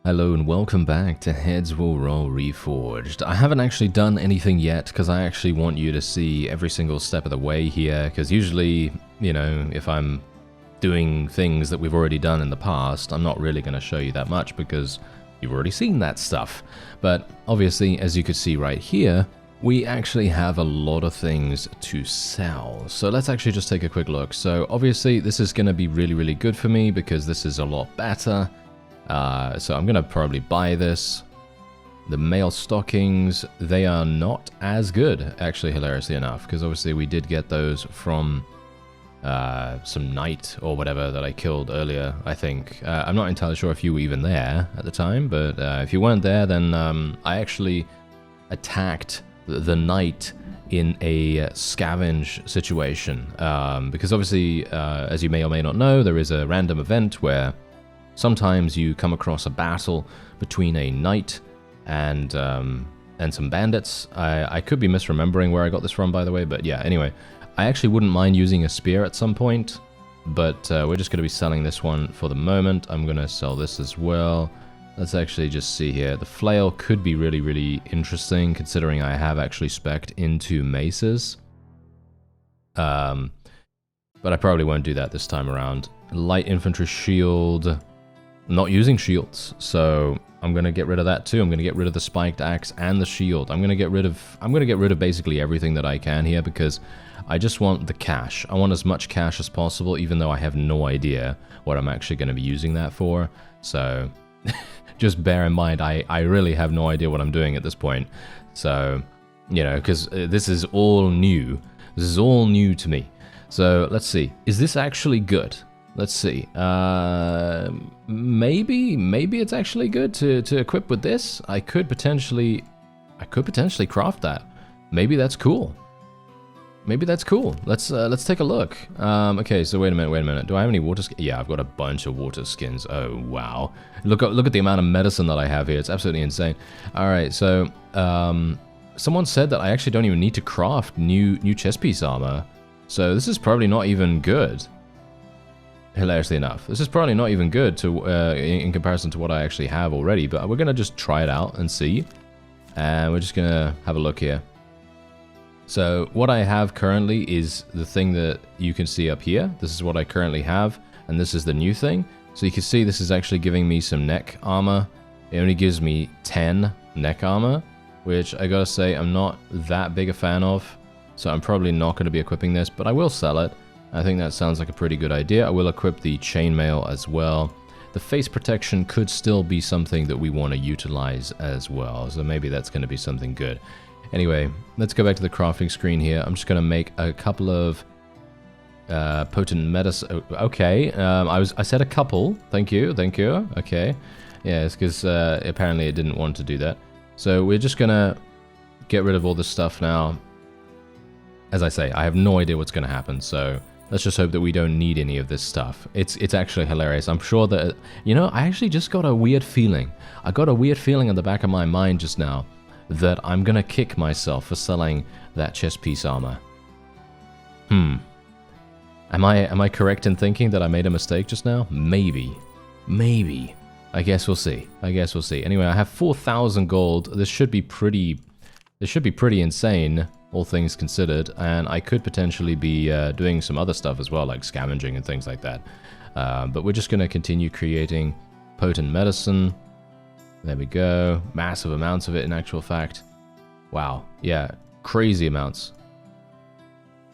Hello and welcome back to Heads Will Roll Reforged. I haven't actually done anything yet because I actually want you to see every single step of the way here, because usually, you know, if I'm doing things that we've already done in the past, I'm not really going to show you that much because you've already seen that stuff. But obviously, as you could see right here, we actually have a lot of things to sell. So let's actually just take a quick look. So obviously this is going to be really good for me because this is a lot better. So I'm going to probably buy this. The male stockings, they are not as good, actually, hilariously enough, because obviously we did get those from some knight or whatever that I killed earlier, I think. I'm not entirely sure if you were even there at the time, but if you weren't there, then I actually attacked the knight in a scavenge situation, because obviously, as you may or may not know, there is a random event where sometimes you come across a battle between a knight and some bandits. I could be misremembering where I got this from, by the way, but yeah, anyway. I actually wouldn't mind using a spear at some point, but we're just going to be selling this one for the moment. I'm going to sell this as well. Let's actually just see here. The flail could be really interesting, considering I have actually spec'd into maces. But I probably won't do that this time around. Light infantry shield. I'm not using shields, so I'm gonna get rid of that too. I'm gonna get rid of the spiked axe and the shield. I'm gonna get rid of basically everything that I can here because I just want the cash. I want as much cash as possible, even though I have no idea what I'm actually gonna be using that for. So just bear in mind, I really have no idea what I'm doing at this point. So, you know, because this is all new. This is all new to me. So let's see. Is this actually good? Let's see. Maybe it's actually good to equip with this. I could potentially craft that. Maybe that's cool. Maybe that's cool. Let's take a look. Okay, so wait a minute. Do I have any water skins? Yeah, I've got a bunch of water skins. Oh wow! Look at the amount of medicine that I have here. It's absolutely insane. All right, so someone said that I actually don't even need to craft new chest piece armor. So this is probably not even good. Hilariously enough, this is probably not even good to in comparison to what I actually have already, but we're gonna just try it out and see, and we're just gonna have a look here. So what I have currently is the thing that you can see up here. This is what I currently have, and this is the new thing. So you can see this is actually giving me some neck armor. It only gives me 10 neck armor, which I gotta say I'm not that big a fan of, so I'm probably not going to be equipping this, but I will sell it. I think that sounds like a pretty good idea. I will equip the chainmail as well. The face protection could still be something that we want to utilize as well, so maybe that's going to be something good. Anyway, let's go back to the crafting screen here. I'm just going to make a couple of potent medicine. Okay, I said a couple. Thank you. Okay, yeah, it's because apparently it didn't want to do that. So we're just going to get rid of all this stuff now. As I say, I have no idea what's going to happen, so let's just hope that we don't need any of this stuff. It's actually hilarious. I'm sure that, you know, I actually just got a weird feeling. I got a weird feeling in the back of my mind just now that I'm going to kick myself for selling that chest piece armor. Am I correct in thinking that I made a mistake just now? Maybe. I guess we'll see. Anyway, I have 4,000 gold. This should be pretty insane, all things considered, and I could potentially be doing some other stuff as well, like scavenging and things like that. But we're just going to continue creating potent medicine. There we go. Massive amounts of it, in actual fact. Wow. Yeah, crazy amounts.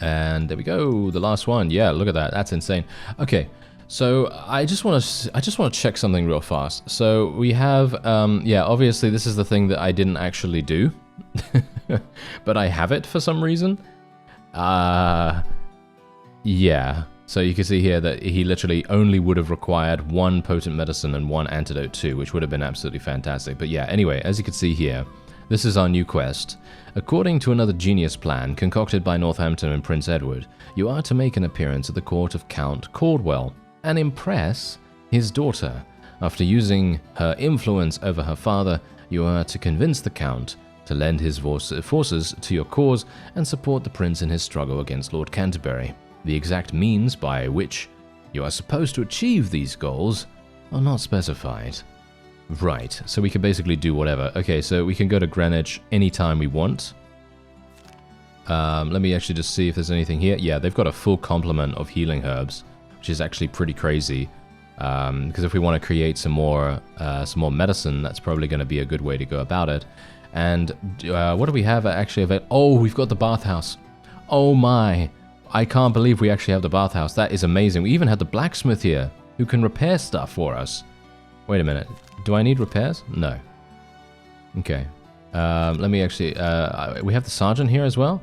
And there we go. The last one. Yeah, look at that. That's insane. Okay. So I just want to check something real fast. So we have yeah, obviously this is the thing that I didn't actually do. But I have it for some reason. Yeah. So you can see here that he literally only would have required 1 potent medicine and 1 antidote too, which would have been absolutely fantastic. But yeah, anyway, as you can see here, this is our new quest. According to another genius plan concocted by Northampton and Prince Edward, you are to make an appearance at the court of Count Caldwell and impress his daughter. After using her influence over her father, you are to convince the Count to lend his forces to your cause and support the prince in his struggle against Lord Canterbury. The exact means by which you are supposed to achieve these goals are not specified. Right, so we can basically do whatever. Okay, so we can go to Greenwich anytime we want. Let me actually just see if there's anything here. Yeah, they've got a full complement of healing herbs, which is actually pretty crazy. Because if we want to create some more medicine, that's probably going to be a good way to go about it. And what do we have actually available? Oh, we've got the bathhouse. Oh my, I can't believe we actually have the bathhouse. That is amazing. We even had the blacksmith here who can repair stuff for us. Wait a minute, do I need repairs? No. Okay, let me actually, we have the sergeant here as well.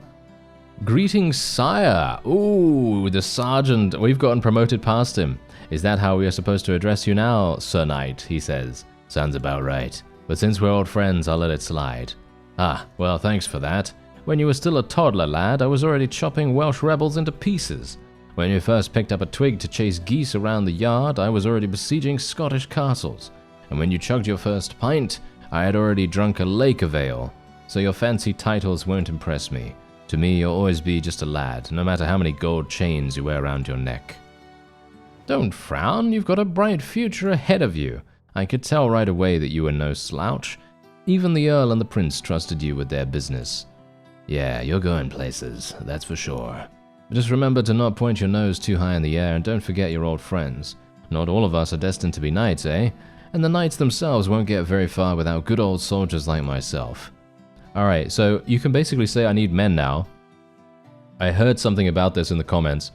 Greetings, sire. Ooh, the sergeant, we've gotten promoted past him. Is that how we are supposed to address you now, Sir Knight? He says. Sounds about right. But since we're old friends, I'll let it slide. Ah, well, thanks for that. When you were still a toddler, lad, I was already chopping Welsh rebels into pieces. When you first picked up a twig to chase geese around the yard, I was already besieging Scottish castles. And when you chugged your first pint, I had already drunk a lake of ale. So your fancy titles won't impress me. To me, you'll always be just a lad, no matter how many gold chains you wear around your neck. Don't frown, you've got a bright future ahead of you. I could tell right away that you were no slouch. Even the Earl and the Prince trusted you with their business. Yeah, you're going places, that's for sure. But just remember to not point your nose too high in the air and don't forget your old friends. Not all of us are destined to be knights, eh? And the knights themselves won't get very far without good old soldiers like myself. Alright, so you can basically say I need men now. I heard something about this in the comments.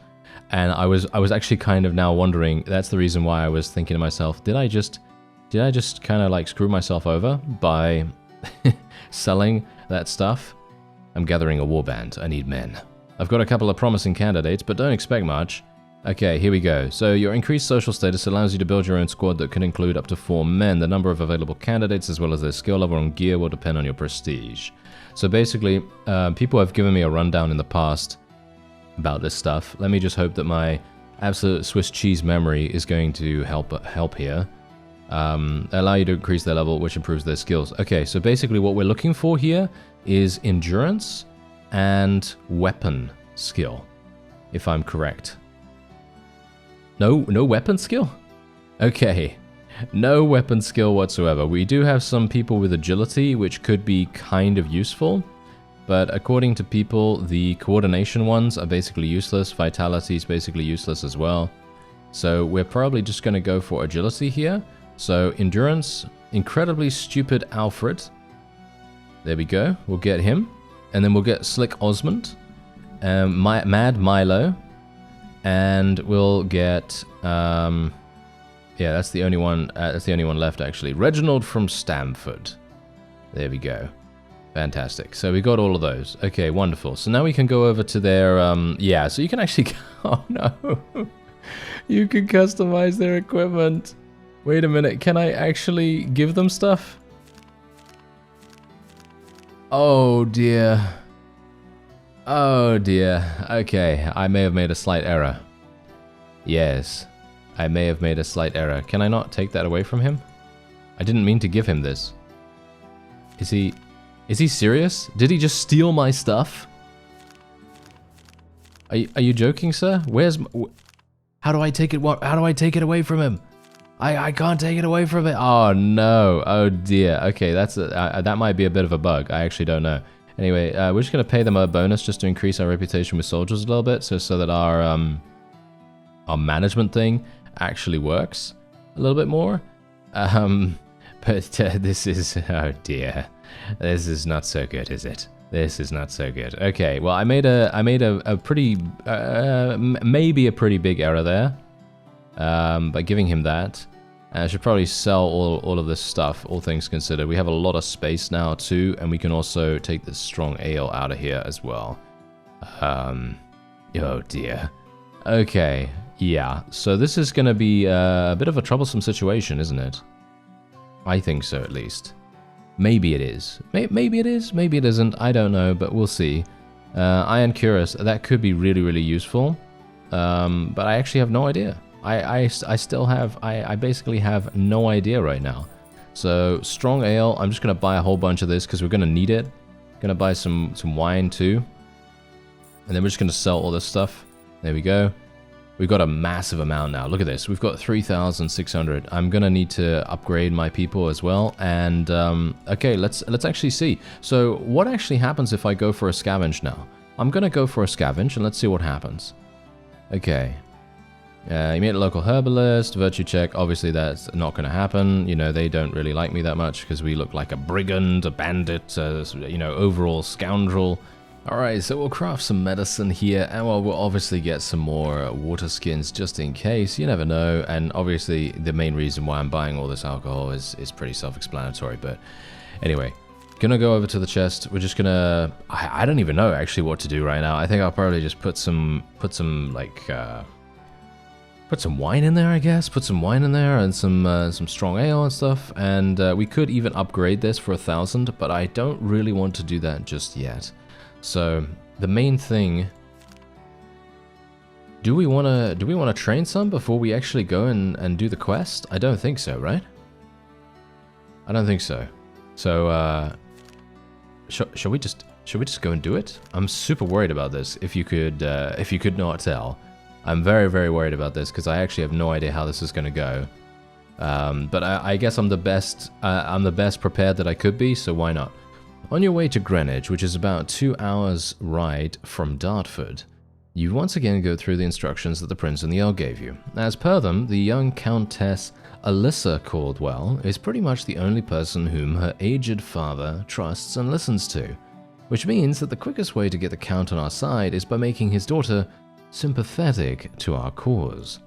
And I was actually kind of now wondering, that's the reason why I was thinking to myself, did I just kind of like screw myself over by selling that stuff? I'm gathering a warband. I need men. I've got a couple of promising candidates, but don't expect much. Okay, here we go. So your increased social status allows you to build your own squad that can include up to 4 men. The number of available candidates as well as their skill level and gear will depend on your prestige. So basically, people have given me a rundown in the past about this stuff. Let me just hope that my absolute Swiss cheese memory is going to help here. Allow you to increase their level, which improves their skills. Okay, so basically what we're looking for here is endurance and weapon skill, if I'm correct. No weapon skill? Okay, no weapon skill whatsoever. We do have some people with agility, which could be kind of useful. But according to people, the coordination ones are basically useless. Vitality is basically useless as well. So we're probably just going to go for agility here. So endurance, incredibly stupid Alfred. There we go. We'll get him. And then we'll get Slick Osmond. Mad Milo. And we'll get... yeah, that's the only one. That's the only one left, actually. Reginald from Stamford. There we go. Fantastic. So we got all of those. Okay, wonderful. So now we can go over to their, yeah, so you can actually, oh no. You can customize their equipment. Wait a minute, can I actually give them stuff? Oh dear. Oh dear. Okay, I may have made a slight error. Yes, I may have made a slight error. Can I not take that away from him? I didn't mean to give him this. Is he serious? Did he just steal my stuff? Are you joking, sir? How do I take it? How do I take it away from him? I can't take it away from it. Oh no! Oh dear. Okay, that might be a bit of a bug. I actually don't know. Anyway, we're just gonna pay them a bonus just to increase our reputation with soldiers a little bit, so that our management thing actually works a little bit more. But this is, oh dear. This is not so good, is it? This is not so good. Okay, well, I made a pretty, maybe a pretty big error there, by giving him that. I should probably sell all of this stuff, all things considered. We have a lot of space now too, and we can also take this strong ale out of here as well. Oh dear. Okay, yeah. So this is going to be a bit of a troublesome situation, isn't it? I think so, at least. Maybe it is. Maybe it is. Maybe it isn't. I don't know, but we'll see. Iron Cuirass, that could be really, really useful. But I actually have no idea. I still have... I basically have no idea right now. So, strong ale. I'm just going to buy a whole bunch of this because we're going to need it. Going to buy some wine too. And then we're just going to sell all this stuff. There we go. We've got a massive amount now. Look at this. We've got 3,600. I'm gonna need to upgrade my people as well. And okay, let's actually see. So what actually happens if I go for a scavenge now? I'm gonna go for a scavenge and let's see what happens. Okay. You meet a local herbalist, virtue check. Obviously that's not gonna happen. You know, they don't really like me that much because we look like a brigand, a bandit, you know, overall scoundrel. Alright, so we'll craft some medicine here, and we'll obviously get some more water skins just in case, you never know. And obviously the main reason why I'm buying all this alcohol is pretty self-explanatory, but anyway. Gonna go over to the chest. We're just gonna... I don't even know actually what to do right now. I think I'll probably just put some wine in there, I guess. Put some wine in there and some strong ale and stuff. And we could even upgrade this for 1,000, but I don't really want to do that just yet. So the main thing, do we want to train some before we actually go and do the quest? I don't think so, right? I don't think so. So shall we just go and do it? I'm super worried about this. If you could not tell, I'm very, very worried about this because I actually have no idea how this is going to go. But I guess I'm the best prepared that I could be, so why not? On your way to Greenwich, which is about 2 hours' ride from Dartford, you once again go through the instructions that the Prince and the Earl gave you. As per them, the young Countess Alyssa Caldwell is pretty much the only person whom her aged father trusts and listens to, which means that the quickest way to get the Count on our side is by making his daughter sympathetic to our cause.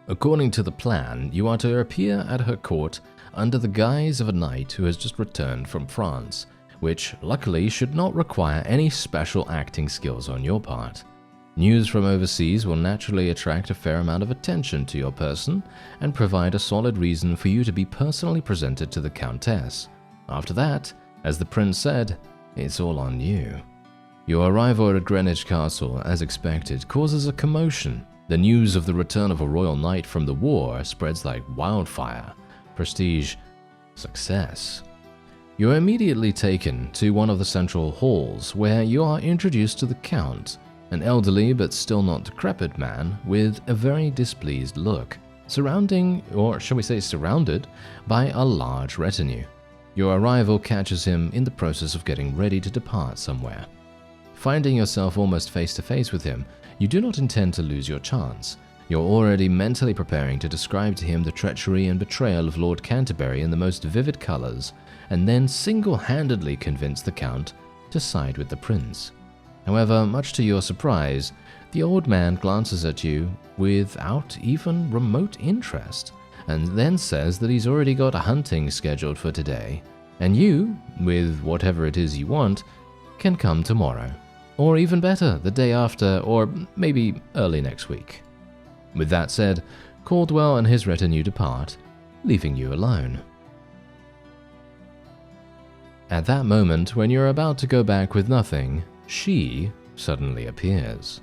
According to the plan, you are to appear at her court under the guise of a knight who has just returned from France, which luckily should not require any special acting skills on your part. News from overseas will naturally attract a fair amount of attention to your person and provide a solid reason for you to be personally presented to the Countess. After that, as the Prince said, it's all on you. Your arrival at Greenwich Castle, as expected, causes a commotion. The news of the return of a royal knight from the war spreads like wildfire. Prestige, success. You are immediately taken to one of the central halls where you are introduced to the Count, an elderly but still not decrepit man with a very displeased look, surrounded by a large retinue. Your arrival catches him in the process of getting ready to depart somewhere. Finding yourself almost face to face with him, you do not intend to lose your chance. You're already mentally preparing to describe to him the treachery and betrayal of Lord Canterbury in the most vivid colors, and then single-handedly convince the Count to side with the Prince. However, much to your surprise, the old man glances at you without even remote interest, and then says that he's already got a hunting scheduled for today, and you, with whatever it is you want, can come tomorrow. Or even better, the day after, or maybe early next week. With that said, Caldwell and his retinue depart, leaving you alone. At that moment, when you're about to go back with nothing, she suddenly appears.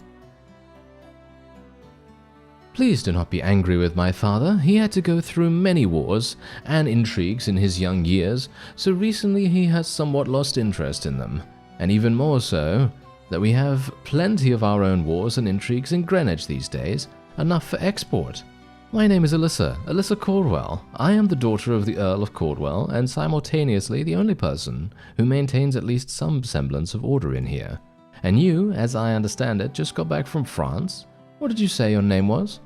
Please do not be angry with my father. He had to go through many wars and intrigues in his young years, so recently he has somewhat lost interest in them. And even more so, that we have plenty of our own wars and intrigues in Greenwich these days, enough for export. My name is Alyssa Caldwell. I am the daughter of the Earl of Caldwell, and simultaneously the only person who maintains at least some semblance of order in here. And you, as I understand it, just got back from France? What did you say your name was?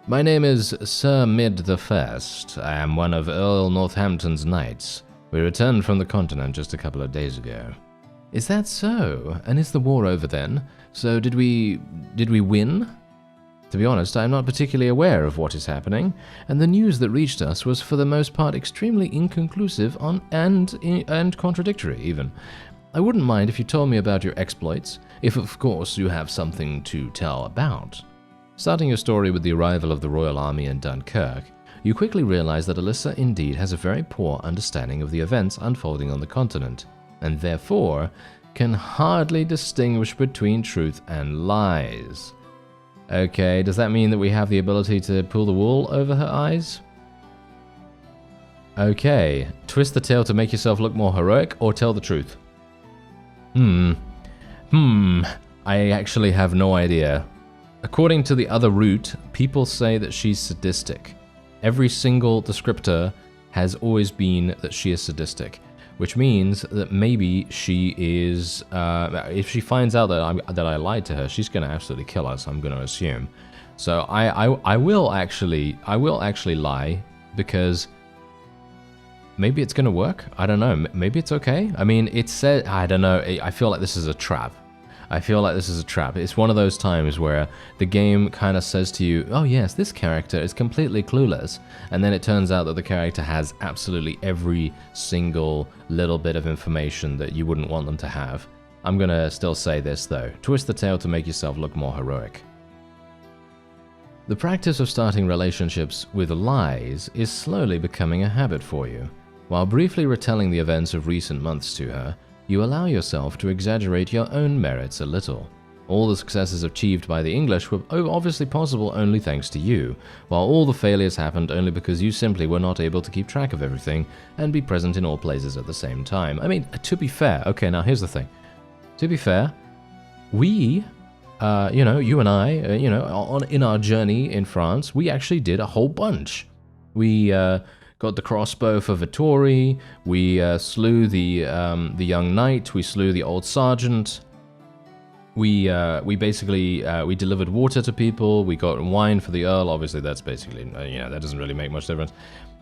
My name is Sir Mid the First. I am one of Earl Northampton's knights. We returned from the continent just a couple of days ago. Is that so? And is the war over then? So did we win? To be honest, I am not particularly aware of what is happening, and the news that reached us was for the most part extremely inconclusive and contradictory even. I wouldn't mind if you told me about your exploits, if of course you have something to tell about. Starting your story with the arrival of the Royal Army in Dunkirk, you quickly realize that Alyssa indeed has a very poor understanding of the events unfolding on the continent, and therefore can hardly distinguish between truth and lies. Okay, does that mean that we have the ability to pull the wool over her eyes? Okay, twist the tale to make yourself look more heroic, or tell the truth? I actually have no idea. According to the other route, people say that she's sadistic. Every single descriptor has always been that she is sadistic, which means that maybe she is, if she finds out that I lied to her, she's going to absolutely kill us, I'm going to assume. So I will actually lie, because maybe it's going to work. I don't know. Maybe it's okay. I mean, it said, I don't know. I feel like this is a trap. It's one of those times where the game kind of says to you, oh yes, this character is completely clueless. And then it turns out that the character has absolutely every single little bit of information that you wouldn't want them to have. I'm going to still say this though. Twist the tale to make yourself look more heroic. The practice of starting relationships with lies is slowly becoming a habit for you. While briefly retelling the events of recent months to her, you allow yourself to exaggerate your own merits a little. All the successes achieved by the English were obviously possible only thanks to you, while all the failures happened only because you simply were not able to keep track of everything and be present in all places at the same time. I mean, to be fair, okay, now here's the thing. To be fair, we, you and I, in our journey in France, we actually did a whole bunch. We got the crossbow for Vittori, we slew the young knight, we slew the old sergeant, we basically we delivered water to people, we got wine for the earl, obviously that's basically, that doesn't really make much difference.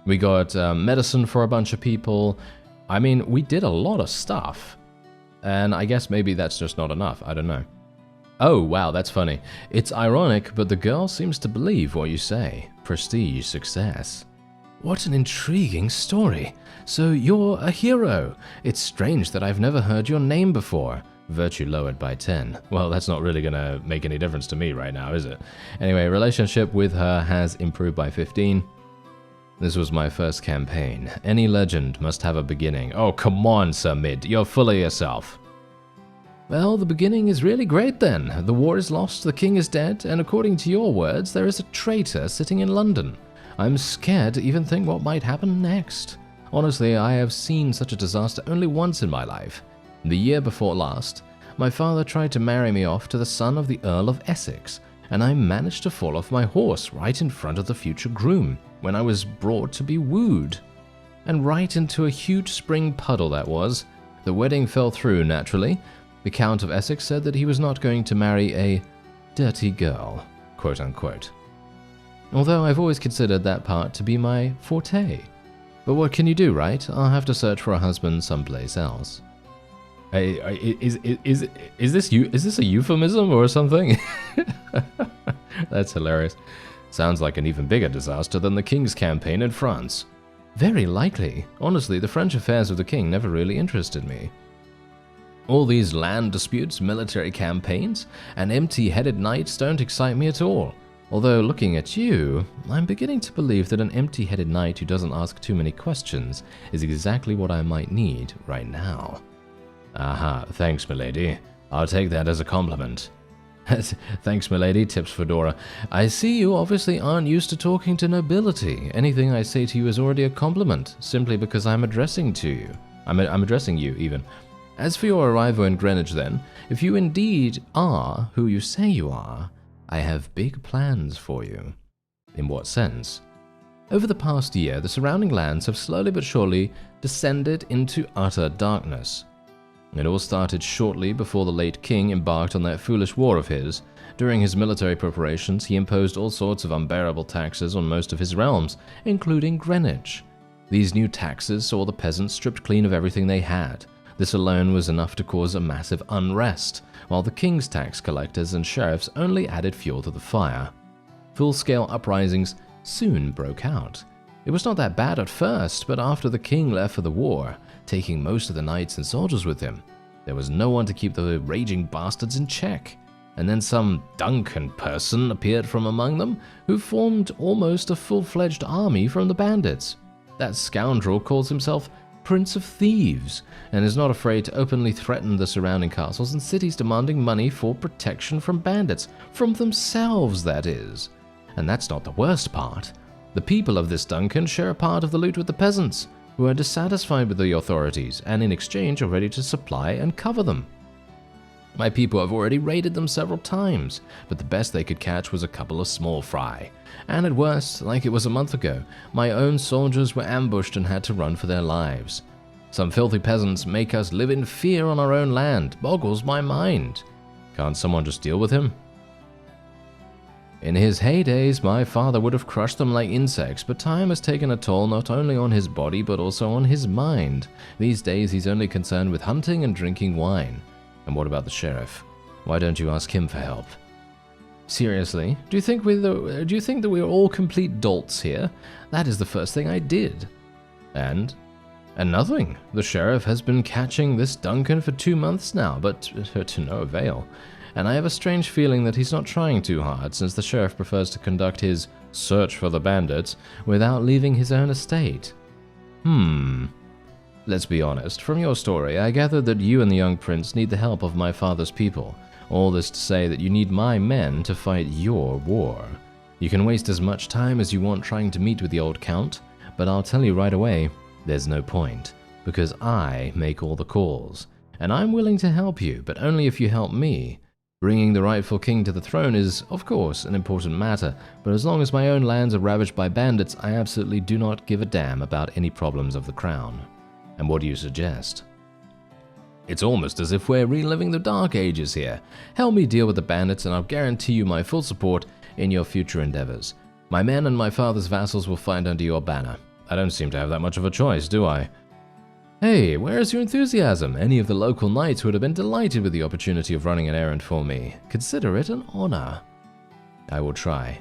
We got medicine for a bunch of people. I mean, we did a lot of stuff, and I guess maybe that's just not enough, I don't know. Oh, wow, that's funny. It's ironic, but the girl seems to believe what you say. Prestige, success. What an intriguing story. So you're a hero. It's strange that I've never heard your name before. Virtue lowered by 10. Well, that's not really going to make any difference to me right now, is it? Anyway, relationship with her has improved by 15. This was my first campaign. Any legend must have a beginning. Oh, come on, Sir Mid. You're full of yourself. Well, the beginning is really great then. The war is lost, the king is dead, and according to your words, there is a traitor sitting in London. I'm scared to even think what might happen next. Honestly, I have seen such a disaster only once in my life. The year before last, my father tried to marry me off to the son of the Earl of Essex, and I managed to fall off my horse right in front of the future groom when I was brought to be wooed. And right into a huge spring puddle that was. The wedding fell through naturally. The Count of Essex said that he was not going to marry a dirty girl, quote unquote. Although I've always considered that part to be my forte. But what can you do, right? I'll have to search for a husband someplace else. Is this a euphemism or something? That's hilarious. Sounds like an even bigger disaster than the king's campaign in France. Very likely. Honestly, the French affairs of the king never really interested me. All these land disputes, military campaigns, and empty-headed knights don't excite me at all. Although, looking at you, I'm beginning to believe that an empty-headed knight who doesn't ask too many questions is exactly what I might need right now. Aha, thanks, milady. I'll take that as a compliment. Thanks, milady, tips Fedora. I see you obviously aren't used to talking to nobility. Anything I say to you is already a compliment, simply because I'm addressing you, even. As for your arrival in Greenwich, then, if you indeed are who you say you are, I have big plans for you. In what sense? Over the past year, the surrounding lands have slowly but surely descended into utter darkness. It all started shortly before the late king embarked on that foolish war of his. During his military preparations, he imposed all sorts of unbearable taxes on most of his realms, including Greenwich. These new taxes saw the peasants stripped clean of everything they had. This alone was enough to cause a massive unrest, while the king's tax collectors and sheriffs only added fuel to the fire. Full-scale uprisings soon broke out. It was not that bad at first, but after the king left for the war, taking most of the knights and soldiers with him, there was no one to keep the raging bastards in check. And then some Duncan person appeared from among them, who formed almost a full-fledged army from the bandits. That scoundrel calls himself Prince of Thieves, and is not afraid to openly threaten the surrounding castles and cities, demanding money for protection from bandits, from themselves, that is. And that's not the worst part. The people of this Duncan share a part of the loot with the peasants, who are dissatisfied with the authorities, and in exchange are ready to supply and cover them. My people have already raided them several times, but the best they could catch was a couple of small fry. And at worst, like it was a month ago, my own soldiers were ambushed and had to run for their lives. Some filthy peasants make us live in fear on our own land. Boggles my mind. Can't someone just deal with him? In his heydays, my father would have crushed them like insects, but time has taken a toll not only on his body but also on his mind. These days he's only concerned with hunting and drinking wine. And what about the sheriff? Why don't you ask him for help? Seriously, do you think that we're all complete dolts here? That is the first thing I did. And nothing. The sheriff has been catching this Duncan for 2 months now, but to no avail. And I have a strange feeling that he's not trying too hard, since the sheriff prefers to conduct his search for the bandits without leaving his own estate. Let's be honest, from your story, I gathered that you and the young prince need the help of my father's people. All this to say that you need my men to fight your war. You can waste as much time as you want trying to meet with the old count, but I'll tell you right away, there's no point, because I make all the calls. And I'm willing to help you, but only if you help me. Bringing the rightful king to the throne is, of course, an important matter, but as long as my own lands are ravaged by bandits, I absolutely do not give a damn about any problems of the crown. And what do you suggest? It's almost as if we're reliving the Dark Ages here. Help me deal with the bandits and I'll guarantee you my full support in your future endeavors. My men and my father's vassals will fight under your banner. I don't seem to have that much of a choice, do I? Hey, where is your enthusiasm? Any of the local knights would have been delighted with the opportunity of running an errand for me. Consider it an honor. I will try.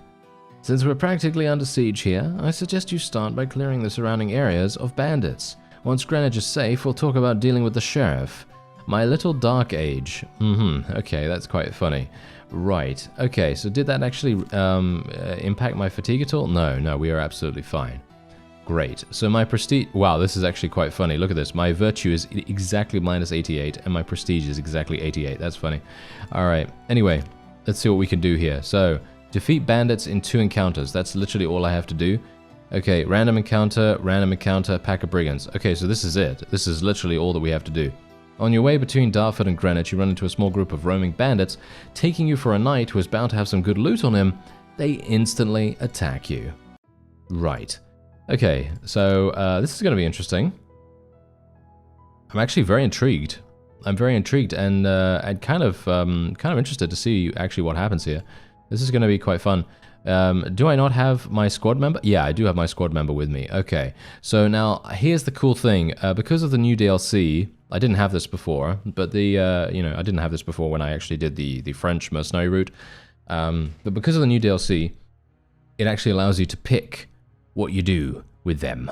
Since we're practically under siege here, I suggest you start by clearing the surrounding areas of bandits. Once Greenwich is safe, we'll talk about dealing with the sheriff. My little dark age. Okay, that's quite funny. Right, okay, so did that actually impact my fatigue at all? No, we are absolutely fine. Great. So my prestige... Wow, this is actually quite funny. Look at this. My virtue is exactly minus 88, and my prestige is exactly 88. That's funny. Alright, anyway, let's see what we can do here. So, defeat bandits in 2 encounters. That's literally all I have to do. Okay, random encounter, pack of brigands. Okay, so this is it. This is literally all that we have to do. On your way between Dartford and Greenwich, you run into a small group of roaming bandits, taking you for a knight who is bound to have some good loot on him. They instantly attack you. Right. Okay, so this is going to be interesting. I'm actually very intrigued. I'm very intrigued and kind of interested to see actually what happens here. This is going to be quite fun. Do I not have my squad member? Yeah, I do have my squad member with me. Okay, so now here's the cool thing. Because of the new DLC, I didn't have this before, but the I didn't have this before when I actually did the French mercenary route. But because of the new DLC, it actually allows you to pick what you do with them.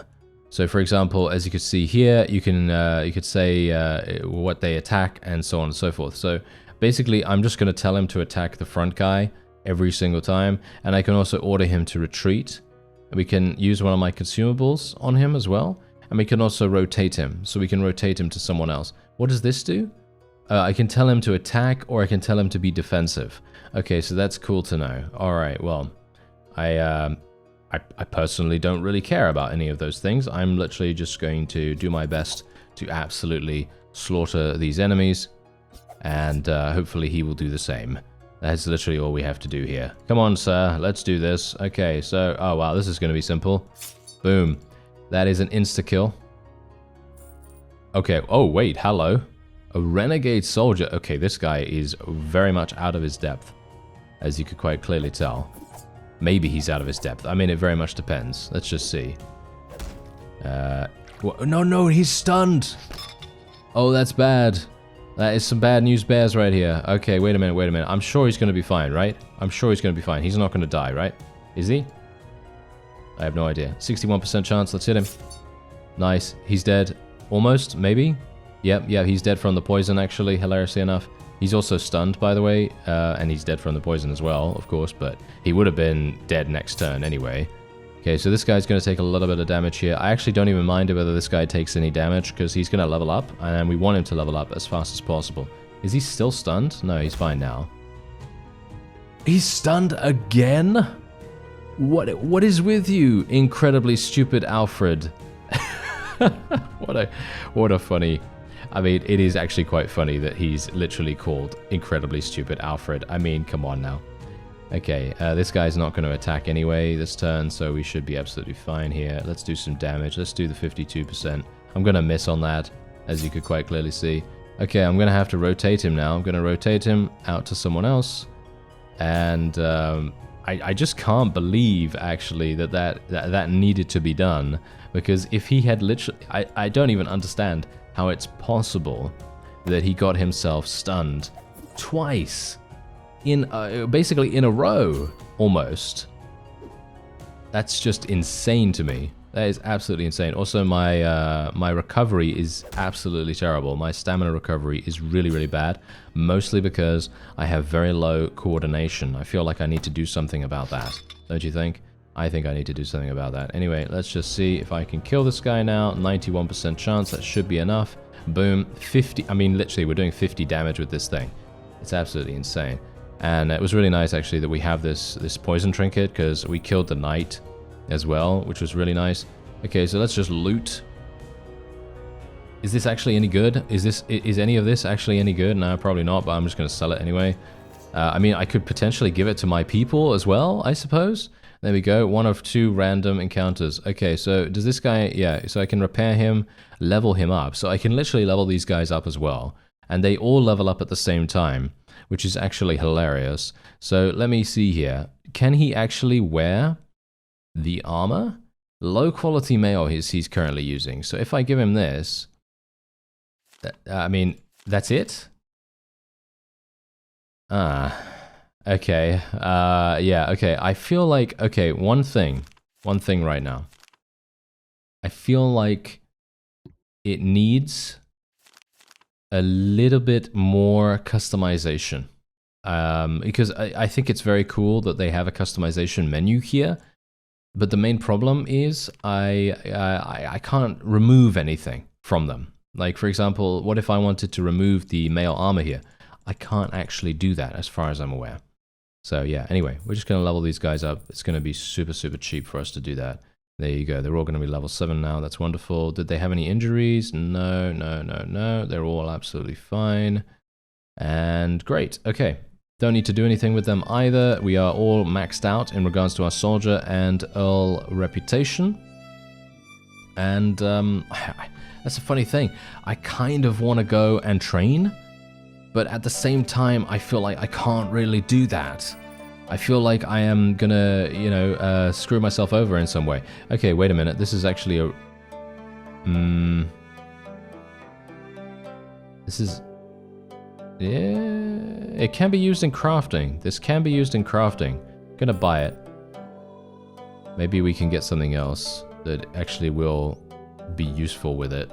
So for example, as you could see here, you could say what they attack and so on and so forth. So basically, I'm just going to tell him to attack the front guy every single time, and I can also order him to retreat. We can use one of my consumables on him as well, and we can also rotate him, so we can rotate him to someone else. What does this do? I can tell him to attack, or I can tell him to be defensive. Okay, so that's cool to know. Alright, well, I personally don't really care about any of those things. I'm literally just going to do my best to absolutely slaughter these enemies, and hopefully he will do the same. That's literally all we have to do here. Come on, sir, let's do this. Okay, so, oh wow, this is going to be simple. Boom. That is an insta-kill. Okay, oh wait, hello. A renegade soldier. Okay, this guy is very much out of his depth, as you could quite clearly tell. Maybe he's out of his depth. I mean, it very much depends. Let's just see. No, he's stunned. Oh, that's bad. That is some bad news bears right here. Okay, wait a minute. I'm sure he's going to be fine, right? I'm sure he's going to be fine. He's not going to die, right? Is he? I have no idea. 61% chance. Let's hit him. Nice. He's dead. Almost, maybe? Yep, he's dead from the poison, actually, hilariously enough. He's also stunned, by the way, and he's dead from the poison as well, of course, but he would have been dead next turn anyway. Okay, so this guy's going to take a little bit of damage here. I actually don't even mind whether this guy takes any damage, because he's going to level up, and we want him to level up as fast as possible. Is he still stunned? No, he's fine now. He's stunned again? What is with you, incredibly stupid Alfred? What a funny... I mean, it is actually quite funny that he's literally called Incredibly Stupid Alfred. I mean, come on now. Okay, this guy's not going to attack anyway this turn, so we should be absolutely fine here. Let's do some damage. Let's do the 52%. I'm going to miss on that, as you could quite clearly see. Okay, I'm going to have to rotate him now. I'm going to rotate him out to someone else. And I just can't believe, actually, that needed to be done. Because if he had literally... I don't even understand how it's possible that he got himself stunned twice. Basically in a row, almost. That's just insane to me. That is absolutely insane. Also, my recovery is absolutely terrible. My stamina recovery is really, really bad. Mostly because I have very low coordination. I feel like I need to do something about that. Don't you think? I think I need to do something about that. Anyway, let's just see if I can kill this guy now. 91% chance. That should be enough. Boom. 50... I mean, literally, we're doing 50 damage with this thing. It's absolutely insane. And it was really nice, actually, that we have this poison trinket, because we killed the knight as well, which was really nice. Okay, so let's just loot. Is this actually any good? Is any of this actually any good? No, probably not, but I'm just going to sell it anyway. I mean, I could potentially give it to my people as well, I suppose. There we go. 1 of 2 random encounters. Okay, so does this guy... Yeah, so I can repair him, level him up. So I can literally level these guys up as well. And they all level up at the same time, which is actually hilarious. So let me see here. Can he actually wear the armor? Low quality mail he's currently using. So if I give him this, I mean, that's it? Okay. Yeah, okay. I feel like, okay, one thing right now. I feel like it needs a little bit more customization. Because I think it's very cool that they have a customization menu here. But the main problem is I can't remove anything from them. Like, for example, what if I wanted to remove the mail armor here? I can't actually do that as far as I'm aware. So yeah, anyway, we're just going to level these guys up. It's going to be super, super cheap for us to do that. There you go. They're all going to be level 7 now. That's wonderful. Did they have any injuries? No, no, no, no. They're all absolutely fine. And great. Okay. Don't need to do anything with them either. We are all maxed out in regards to our soldier and Earl reputation. And that's a funny thing. I kind of want to go and train, but at the same time, I feel like I can't really do that. I feel like I am gonna, you know, screw myself over in some way. Okay, wait a minute. This is actually a... This is... Yeah, it can be used in crafting. This can be used in crafting. I'm gonna buy it. Maybe we can get something else that actually will be useful with it.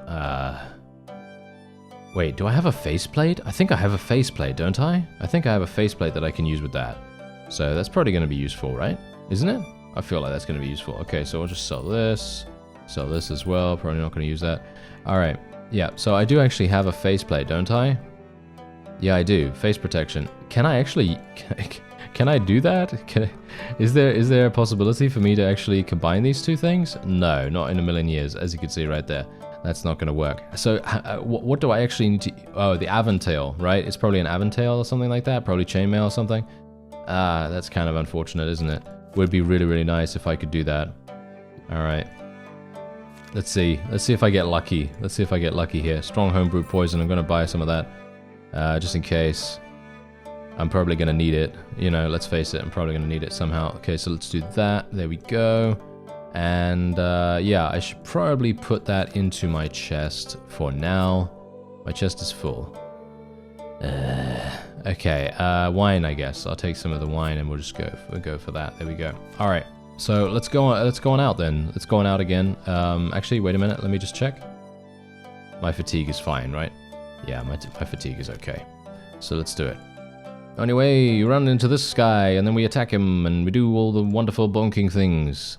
Wait, do I have a faceplate? I think I have a faceplate, don't I? I think I have a faceplate that I can use with that. So that's probably gonna be useful, right? Isn't it? I feel like that's gonna be useful. Okay, so we'll just sell this as well. Probably not gonna use that. All right, yeah. So I do actually have a faceplate, don't I? Yeah, I do. Face protection. Can I actually... Can I do that? Is there a possibility for me to actually combine these two things? No, not in a million years, as you can see right there. That's not going to work. So what do I actually need to... Oh, the Aventail, right? It's probably an Aventail or something like that. Probably chainmail or something. That's kind of unfortunate, isn't it? Would be really, really nice if I could do that. All right. Let's see. Let's see if I get lucky. Let's see if I get lucky here. Strong homebrew poison. I'm going to buy some of that. Just in case. I'm probably going to need it. You know, let's face it, I'm probably going to need it somehow. Okay, so let's do that. There we go. And yeah, I should probably put that into my chest for now. My chest is full. Okay, wine, I guess. I'll take some of the wine and we'll just go for that. There we go. All right, so let's go on out then. Let's go on out again. Actually, wait a minute. Let me just check. My fatigue is fine, right? Yeah, my fatigue is okay. So let's do it. Anyway, you run into this guy, and then we attack him, and we do all the wonderful bonking things.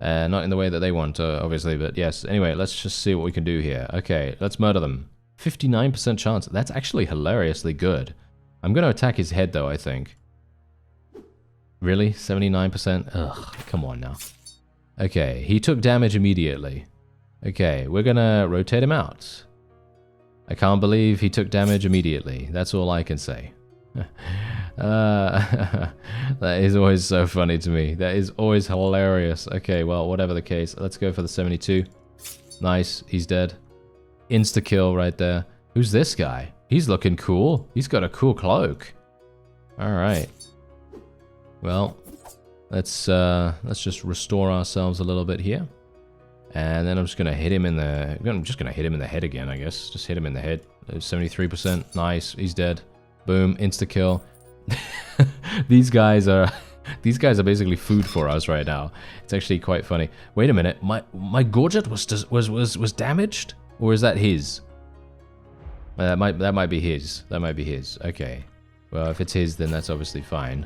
Not in the way that they want, obviously, but yes. Anyway, let's just see what we can do here. Okay, let's murder them. 59% chance. That's actually hilariously good. I'm going to attack his head, though, I think. Really? 79%? Ugh, come on now. Okay, he took damage immediately. Okay, we're going to rotate him out. I can't believe he took damage immediately. That's all I can say. That is always so funny to me. That is always hilarious. Okay, well, whatever the case. Let's go for the 72. Nice, he's dead. Insta-kill right there. Who's this guy? He's looking cool. He's got a cool cloak. Alright. Well, let's just restore ourselves a little bit here. And then I'm just gonna hit him in the... I'm just gonna hit him in the head again, I guess. Just hit him in the head. 73%. Nice. He's dead. Boom. Insta-kill. These guys are basically food for us right now. It's actually quite funny. Wait a minute. My Gorget was damaged? Or is that his? That might be his. That might be his. Okay. Well, if it's his, then that's obviously fine.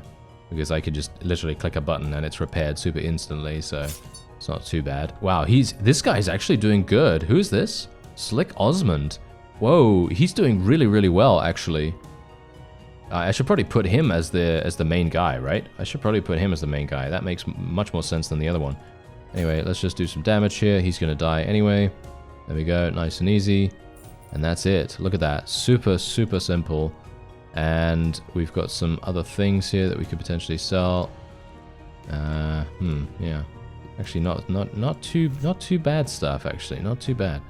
Because I could just literally click a button and it's repaired super instantly, so... It's not too bad. Wow, this guy's actually doing good. Who's this? Slick Osmond. Whoa, he's doing really, really well, actually. I should probably put him as the main guy, right? I should probably put him as the main guy. That makes much more sense than the other one. Anyway, let's just do some damage here. He's gonna die anyway. There we go, nice and easy. And that's it. Look at that. Super, super simple. And we've got some other things here that we could potentially sell. Yeah. Actually, not too bad stuff, actually. Not too bad.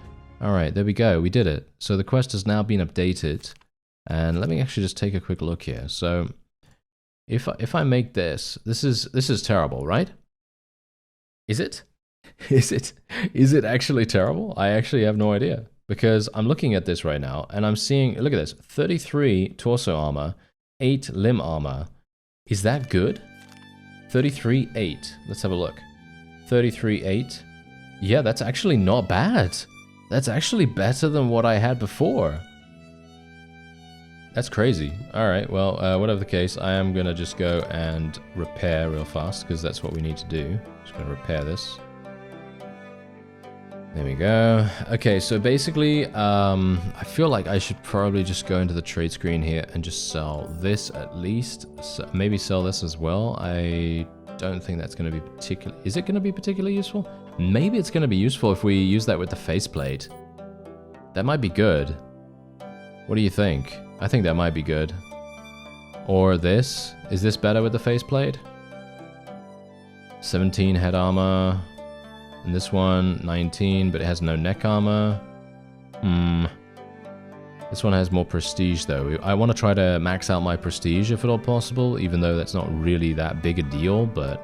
Alright, there we go. We did it. So the quest has now been updated. And let me actually just take a quick look here. So if I make this is terrible, right? Is it? Is it actually terrible? I actually have no idea. Because I'm looking at this right now and I'm seeing, look at this, 33 torso armor, 8 limb armor. Is that good? 33, 8. Let's have a look. 33, 8. Yeah, that's actually not bad. That's actually better than what I had before. That's crazy. Alright, well, whatever the case, I am gonna just go and repair real fast, because that's what we need to do. Just gonna repair this. There we go. Okay, so basically, I feel like I should probably just go into the trade screen here and just sell this at least. So maybe sell this as well. I don't think that's going to be particularly... Is it going to be particularly useful? Maybe it's going to be useful if we use that with the faceplate. That might be good. What do you think? I think that might be good. Or this. Is this better with the faceplate? 17 head armor. And this one, 19, but it has no neck armor. This one has more prestige, though. I want to try to max out my prestige, if at all possible, even though that's not really that big a deal, but...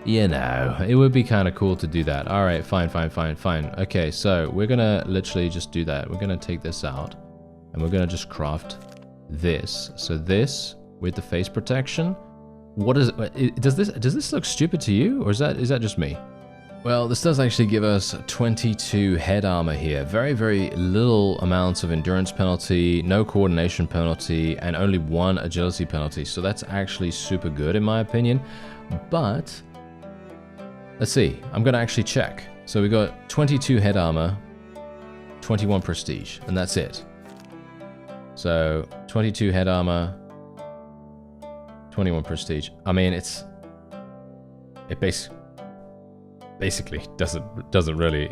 You know, it would be kind of cool to do that. Alright, fine. Okay, so we're going to literally just do that. We're going to take this out, and we're going to just craft this. So this, with the face protection, what is it? Does this look stupid to you, or is that just me? Well, this does actually give us 22 head armor here. Very, very little amounts of endurance penalty, no coordination penalty, and only 1 agility penalty. So that's actually super good in my opinion. But, let's see. I'm going to actually check. So we got 22 head armor, 21 prestige, and that's it. So, 22 head armor, 21 prestige. I mean, it basically doesn't really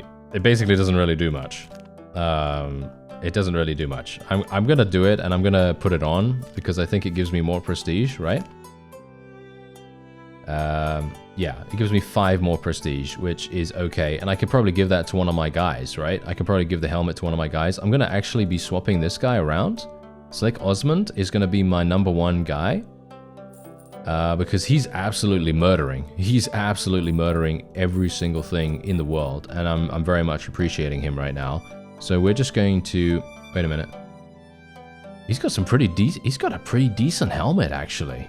do much. It doesn't really do much. I'm gonna do it and I'm gonna put it on because I think it gives me more prestige, right? Yeah, it gives me 5 more prestige, which is okay, and I could probably give that to one of my guys, right? I could probably give the helmet to one of my guys. I'm gonna actually be swapping this guy around. Slick Osmond is gonna be my #1 guy. Because he's absolutely murdering. He's absolutely murdering every single thing in the world, and I'm very much appreciating him right now. So we're just going to... Wait a minute. He's got a pretty decent helmet, actually.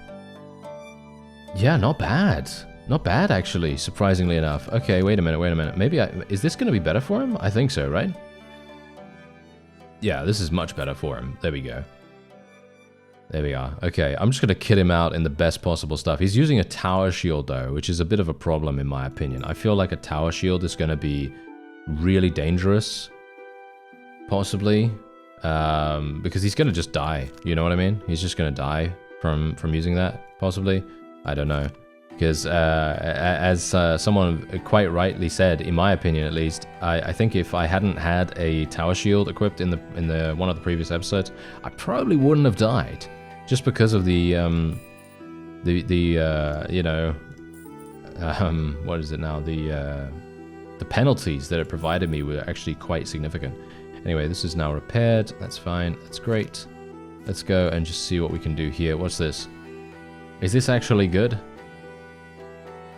Yeah, not bad. Not bad, actually, surprisingly enough. Okay, wait a minute. Maybe is this going to be better for him? I think so, right? Yeah, this is much better for him. There we go. There we are. Okay, I'm just going to kit him out in the best possible stuff. He's using a tower shield, though, which is a bit of a problem in my opinion. I feel like a tower shield is going to be really dangerous, possibly, because he's going to just die. You know what I mean? He's just going to die from using that, possibly. I don't know. Because as someone quite rightly said, in my opinion at least, I think if I hadn't had a tower shield equipped in the one of the previous episodes, I probably wouldn't have died, just because of the you know, what is it now, the penalties that it provided me were actually quite significant. Anyway, this is now repaired. That's fine. That's great. Let's go and just see what we can do here. What's this? Is this actually good?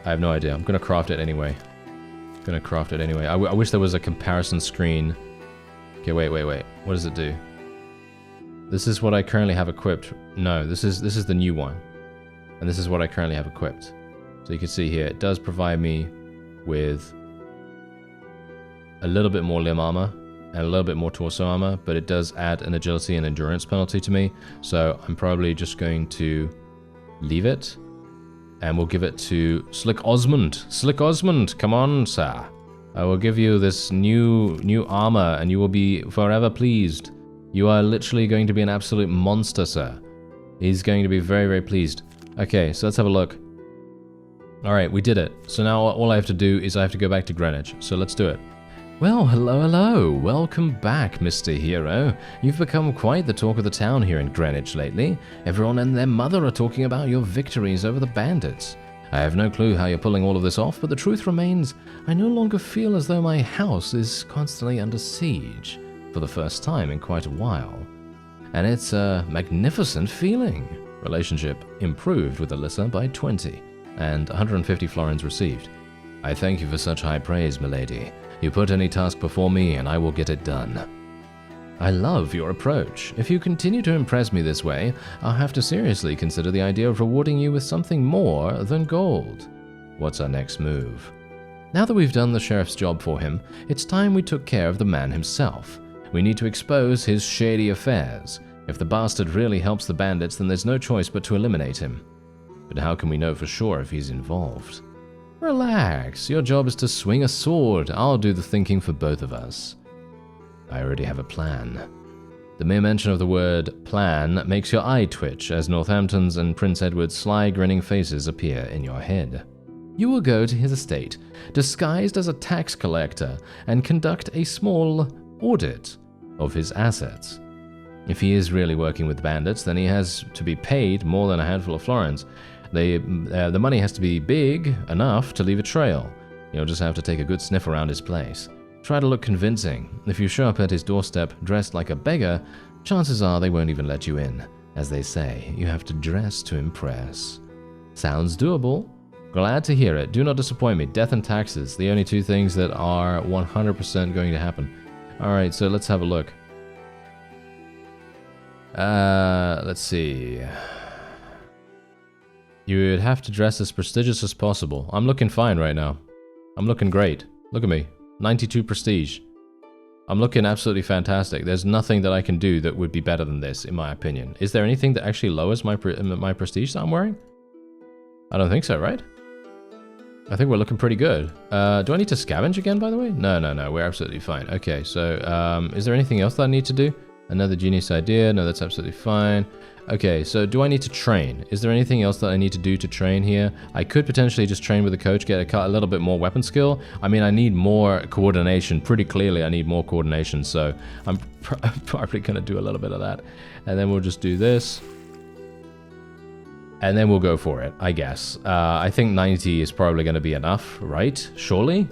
I have no idea. I'm gonna craft it anyway. I wish there was a comparison screen. Okay, wait. What does it do? This is what I currently have equipped. No, this is the new one. And this is what I currently have equipped. So you can see here, it does provide me with a little bit more limb armor and a little bit more torso armor, but it does add an agility and endurance penalty to me. So I'm probably just going to leave it. And we'll give it to Slick Osmond. Slick Osmond, come on, sir. I will give you this new armor, and you will be forever pleased. You are literally going to be an absolute monster, sir. He's going to be very, very pleased. Okay, so let's have a look. Alright, we did it. So now all I have to do is I have to go back to Greenwich. So let's do it. Well, hello. Welcome back, Mr. Hero. You've become quite the talk of the town here in Greenwich lately. Everyone and their mother are talking about your victories over the bandits. I have no clue how you're pulling all of this off, but the truth remains, I no longer feel as though my house is constantly under siege, for the first time in quite a while. And it's a magnificent feeling. Relationship improved with Alyssa by 20, and 150 florins received. I thank you for such high praise, milady. You put any task before me and I will get it done. I love your approach. If you continue to impress me this way, I'll have to seriously consider the idea of rewarding you with something more than gold. What's our next move? Now that we've done the sheriff's job for him, it's time we took care of the man himself. We need to expose his shady affairs. If the bastard really helps the bandits, then there's no choice but to eliminate him. But how can we know for sure if he's involved? Relax, your job is to swing a sword. I'll do the thinking for both of us. I already have a plan. The mere mention of the word plan makes your eye twitch as Northampton's and Prince Edward's sly grinning faces appear in your head. You will go to his estate, disguised as a tax collector, and conduct a small audit of his assets. If he is really working with bandits, then he has to be paid more than a handful of florins. The money has to be big enough to leave a trail. You'll just have to take a good sniff around his place. Try to look convincing. If you show up at his doorstep dressed like a beggar, chances are they won't even let you in. As they say, you have to dress to impress. Sounds doable. Glad to hear it. Do not disappoint me. Death and taxes, the only two things that are 100% going to happen. Alright, so let's have a look. Let's see. You would have to dress as prestigious as possible. I'm looking fine right now. I'm looking great. Look at me. 92 prestige. I'm looking absolutely fantastic. There's nothing that I can do that would be better than this, in my opinion. Is there anything that actually lowers my prestige that I'm wearing? I don't think so, right? I think we're looking pretty good. Do I need to scavenge again, by the way? No. We're absolutely fine. Okay, so is there anything else that I need to do? Another genius idea. No, that's absolutely fine. Okay, so do I need to train? Is there anything else that I need to do to train here? I could potentially just train with the coach, get a little bit more weapon skill. I mean, I need more coordination. Pretty clearly, I need more coordination, so I'm probably going to do a little bit of that. And then we'll just do this. And then we'll go for it, I guess. I think 90 is probably going to be enough, right? Surely?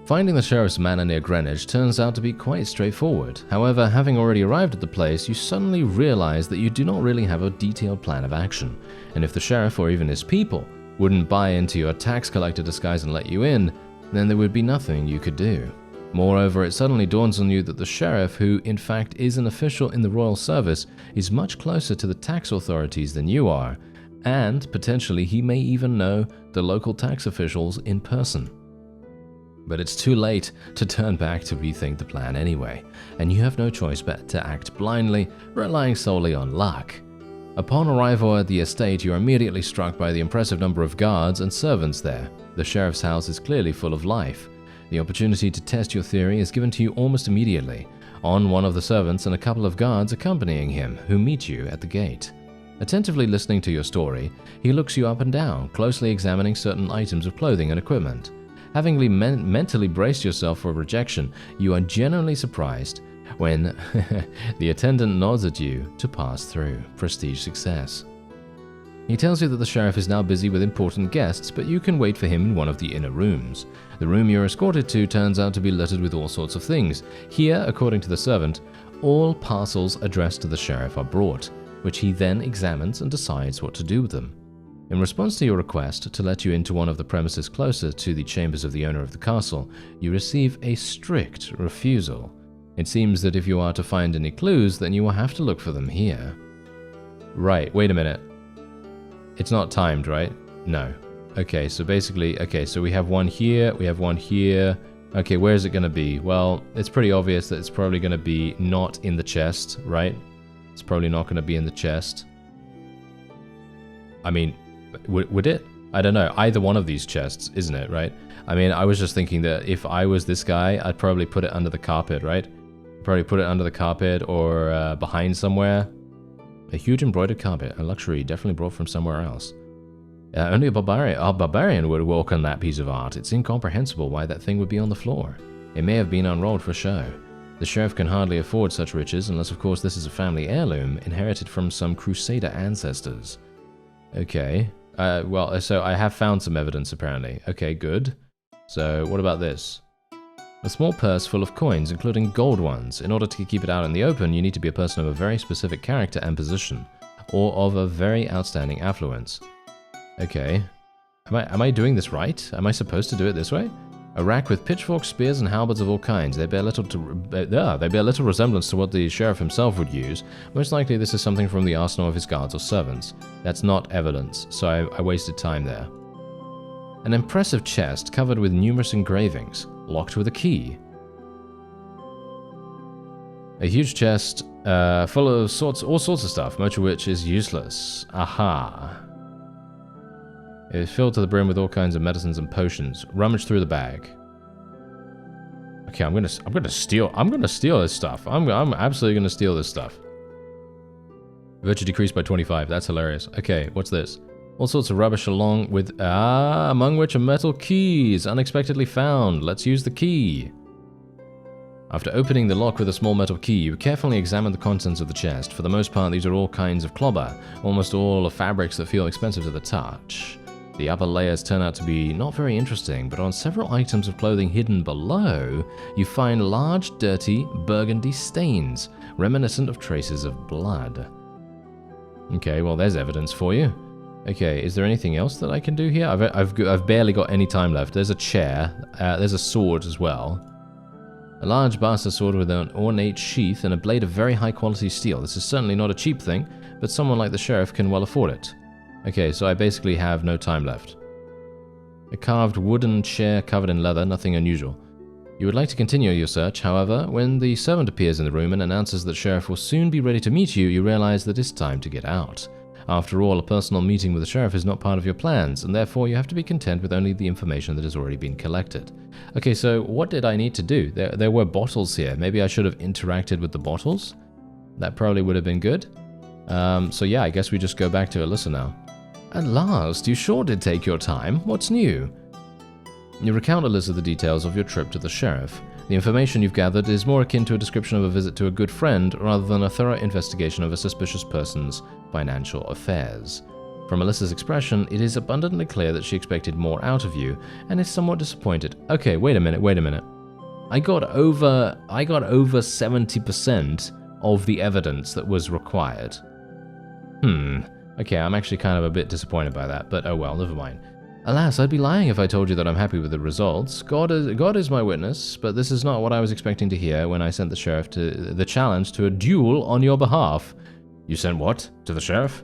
Finding the sheriff's manor near Greenwich turns out to be quite straightforward. However, having already arrived at the place, you suddenly realize that you do not really have a detailed plan of action. And if the sheriff or even his people wouldn't buy into your tax collector disguise and let you in, then there would be nothing you could do. Moreover, it suddenly dawns on you that the sheriff, who in fact is an official in the royal service, is much closer to the tax authorities than you are, and potentially he may even know the local tax officials in person. But it's too late to turn back to rethink the plan anyway, and you have no choice but to act blindly, relying solely on luck. Upon arrival at the estate, you are immediately struck by the impressive number of guards and servants there. The sheriff's house is clearly full of life. The opportunity to test your theory is given to you almost immediately, on one of the servants and a couple of guards accompanying him, who meet you at the gate. Attentively listening to your story, he looks you up and down, closely examining certain items of clothing and equipment. Having mentally braced yourself for rejection, you are genuinely surprised when the attendant nods at you to pass through. Prestige success. He tells you that the sheriff is now busy with important guests, but you can wait for him in one of the inner rooms. The room you're escorted to turns out to be littered with all sorts of things. Here, according to the servant, all parcels addressed to the sheriff are brought, which he then examines and decides what to do with them. In response to your request to let you into one of the premises closer to the chambers of the owner of the castle, you receive a strict refusal. It seems that if you are to find any clues, then you will have to look for them here. Right, wait a minute. It's not timed, right? No. Okay, so basically, so we have one here, we have one here. Okay, where is it going to be? Well, it's pretty obvious that it's probably going to be not in the chest, right? It's probably not going to be in the chest. I mean, would it? I don't know. Either one of these chests, isn't it, right? I mean, I was just thinking that if I was this guy, I'd probably put it under the carpet, right? Probably put it under the carpet or behind somewhere. A huge embroidered carpet, a luxury definitely brought from somewhere else. Only a barbarian would walk on that piece of art. It's incomprehensible why that thing would be on the floor. It may have been unrolled for show. The sheriff can hardly afford such riches, unless of course this is a family heirloom, inherited from some crusader ancestors. Okay, well, so I have found some evidence apparently. Okay, good. So, what about this? A small purse full of coins, including gold ones. In order to keep it out in the open, you need to be a person of a very specific character and position, or of a very outstanding affluence. Okay. Am I doing this right? Am I supposed to do it this way? A rack with pitchforks, spears, and halberds of all kinds. They bear little resemblance to what the sheriff himself would use. Most likely this is something from the arsenal of his guards or servants. That's not evidence, so I wasted time there. An impressive chest covered with numerous engravings, locked with a key. A huge chest full of all sorts of stuff, much of which is useless. Aha. It is filled to the brim with all kinds of medicines and potions. Rummage through the bag. Okay, I'm gonna steal this stuff. I'm absolutely gonna steal this stuff. Virtue decreased by 25. That's hilarious. Okay, what's this? All sorts of rubbish among which are metal keys, unexpectedly found. Let's use the key. After opening the lock with a small metal key, you carefully examine the contents of the chest. For the most part, these are all kinds of clobber, almost all of fabrics that feel expensive to the touch. The upper layers turn out to be not very interesting, but on several items of clothing hidden below, you find large, dirty, burgundy stains, reminiscent of traces of blood. Okay, well, there's evidence for you. Okay, is there anything else that I can do here? I've barely got any time left. There's a chair. There's a sword as well. A large bastard sword with an ornate sheath and a blade of very high-quality steel. This is certainly not a cheap thing, but someone like the sheriff can well afford it. Okay, so I basically have no time left. A carved wooden chair covered in leather, nothing unusual. You would like to continue your search, however, when the servant appears in the room and announces that sheriff will soon be ready to meet you, you realize that it's time to get out. After all, a personal meeting with the sheriff is not part of your plans, and therefore you have to be content with only the information that has already been collected. Okay, so what did I need to do? There were bottles here. Maybe I should have interacted with the bottles? That probably would have been good. So yeah, I guess we just go back to Alyssa now. At last, you sure did take your time. What's new? You recount Alyssa the details of your trip to the sheriff. The information you've gathered is more akin to a description of a visit to a good friend rather than a thorough investigation of a suspicious person's financial affairs. From Alyssa's expression, it is abundantly clear that she expected more out of you and is somewhat disappointed. Okay, wait a minute. I got over 70% of the evidence that was required. Okay, I'm actually kind of a bit disappointed by that, but oh well, never mind. Alas, I'd be lying if I told you that I'm happy with the results. God is my witness, but this is not what I was expecting to hear when I sent the sheriff to the challenge to a duel on your behalf. You sent what? To the sheriff?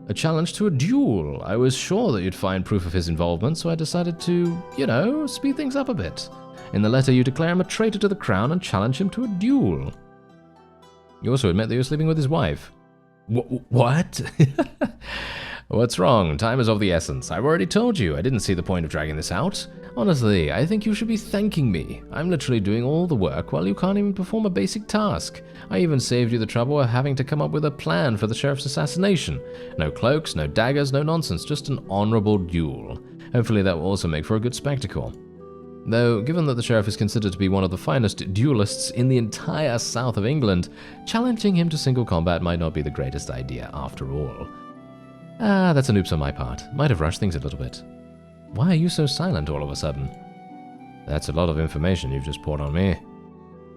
A challenge to a duel. I was sure that you'd find proof of his involvement, so I decided to, speed things up a bit. In the letter, you declare him a traitor to the crown and challenge him to a duel. You also admit that you're sleeping with his wife. What? What's wrong? Time is of the essence. I've already told you. I didn't see the point of dragging this out. Honestly, I think you should be thanking me. I'm literally doing all the work while you can't even perform a basic task. I even saved you the trouble of having to come up with a plan for the sheriff's assassination. No cloaks, no daggers, no nonsense, just an honorable duel. Hopefully that will also make for a good spectacle. Though, given that the sheriff is considered to be one of the finest duelists in the entire south of England, challenging him to single combat might not be the greatest idea after all. That's an oops on my part. Might have rushed things a little bit. Why are you so silent all of a sudden? That's a lot of information you've just poured on me.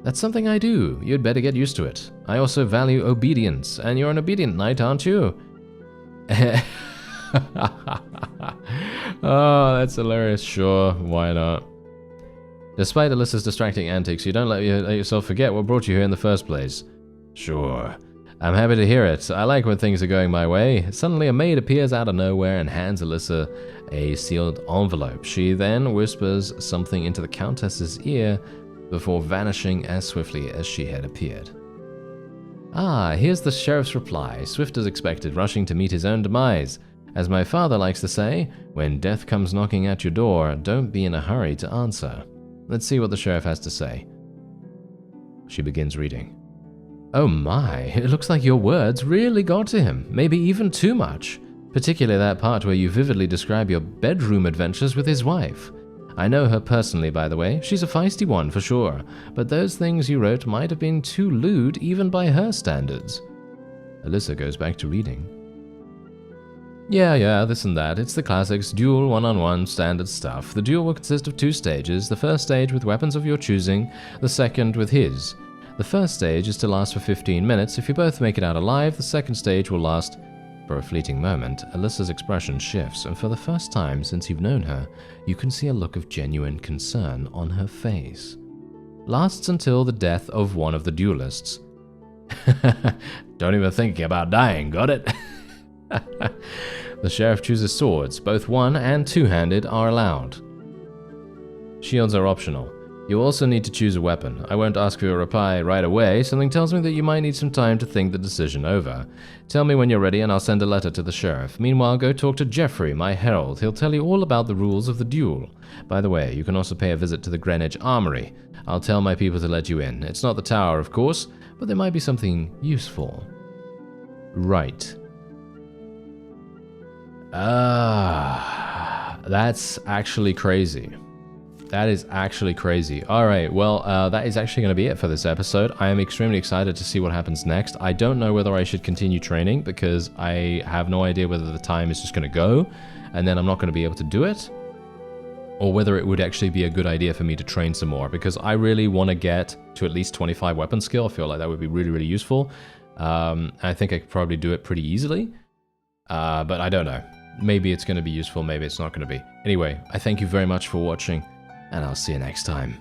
That's something I do. You'd better get used to it. I also value obedience, and you're an obedient knight, aren't you? Oh, that's hilarious. Sure, why not? Despite Alyssa's distracting antics, you don't let yourself forget what brought you here in the first place. Sure. I'm happy to hear it. I like when things are going my way. Suddenly a maid appears out of nowhere and hands Alyssa a sealed envelope. She then whispers something into the Countess's ear before vanishing as swiftly as she had appeared. Ah, here's the sheriff's reply, swift as expected, rushing to meet his own demise. As my father likes to say, when death comes knocking at your door, don't be in a hurry to answer. Let's see what the sheriff has to say. She begins reading. Oh my, it looks like your words really got to him, maybe even too much. Particularly that part where you vividly describe your bedroom adventures with his wife. I know her personally, by the way. She's a feisty one, for sure. But those things you wrote might have been too lewd even by her standards. Alyssa goes back to reading. Yeah, this and that. It's the classics, duel, one-on-one, standard stuff. The duel will consist of 2 stages. The first stage with weapons of your choosing, the second with his. The first stage is to last for 15 minutes. If you both make it out alive, the second stage will last for a fleeting moment. Alyssa's expression shifts, and for the first time since you've known her, you can see a look of genuine concern on her face. Lasts until the death of one of the duelists. Don't even think about dying, got it? The sheriff chooses swords. Both one- and two-handed are allowed. Shields are optional. You also need to choose a weapon. I won't ask for your reply right away. Something tells me that you might need some time to think the decision over. Tell me when you're ready and I'll send a letter to the sheriff. Meanwhile, go talk to Geoffrey, my herald. He'll tell you all about the rules of the duel. By the way, you can also pay a visit to the Greenwich Armory. I'll tell my people to let you in. It's not the tower, of course, but there might be something useful. Right. That's actually crazy. That is actually crazy. Alright, well, that is actually going to be it for this episode. I am extremely excited to see what happens next. I don't know whether I should continue training because I have no idea whether the time is just going to go and then I'm not going to be able to do it, or whether it would actually be a good idea for me to train some more, because I really want to get to at least 25 weapon skill. I feel like that would be really, really useful. I think I could probably do it pretty easily, but I don't know. Maybe it's going to be useful, maybe it's not going to be. Anyway, I thank you very much for watching, and I'll see you next time.